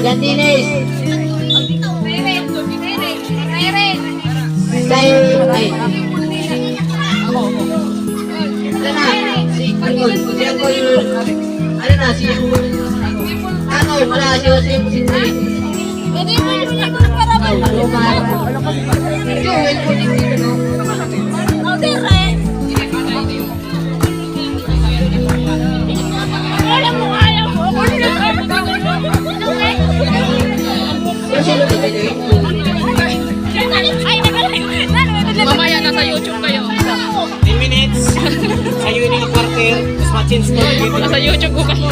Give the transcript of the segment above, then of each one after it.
Diantines. Mamaya nasa YouTube kayo. 10 minutes. Sa'yo yung quarter. Mas matching score dito. Nasa YouTube ko kayo.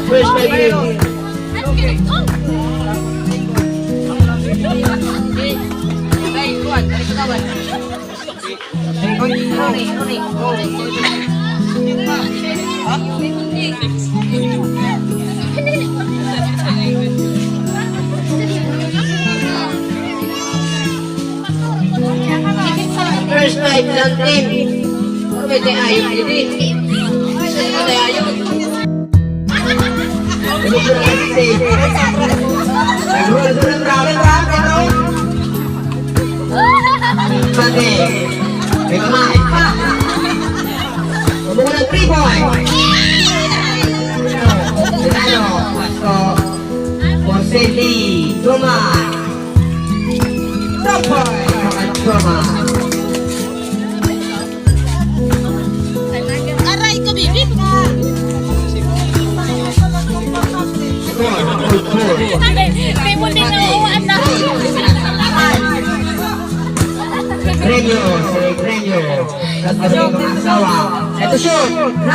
First 5 minutes. First 5 lang team. Pwede ayun din. Pwede ayun. Nag-roll ko ng ramen. Pwede. May kamahit pa. Huwag ng 3 boy. Ano? Pasko. Porceli. Duman. Top boy. Duman. Aray ko, bibi ka! May muling nauuan na. Premio. At mga asawa. Ito shoot. 9.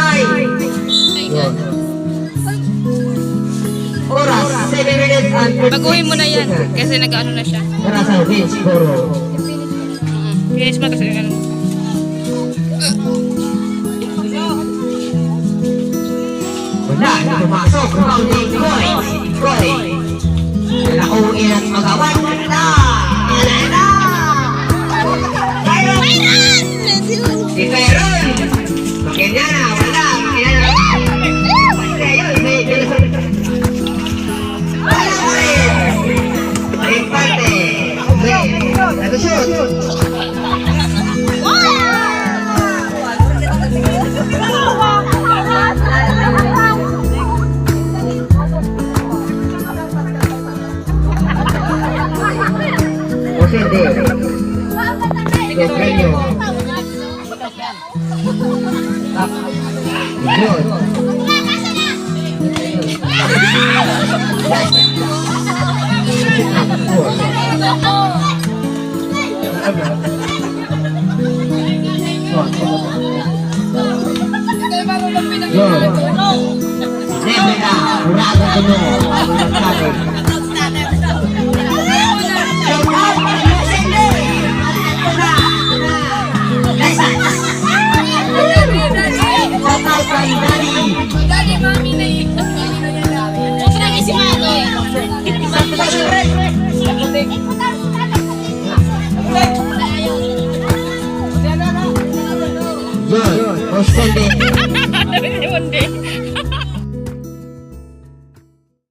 Oras. 7 minutes and 50. Baguhin mo na yan. Kasi nag-ano na siya. Para sa win siguro. Finish mo kasi ganun. Wala na pumasok. Rounding Roy. Nakauin at magawan. Wala na. Si Kairon. Makanya na. Wala. May parte. Ito shoot. Posende. Ito premio. Good. Nebula, Urago Duno, Dali, mami na yun. Otra vez si Mano. Good. Posende.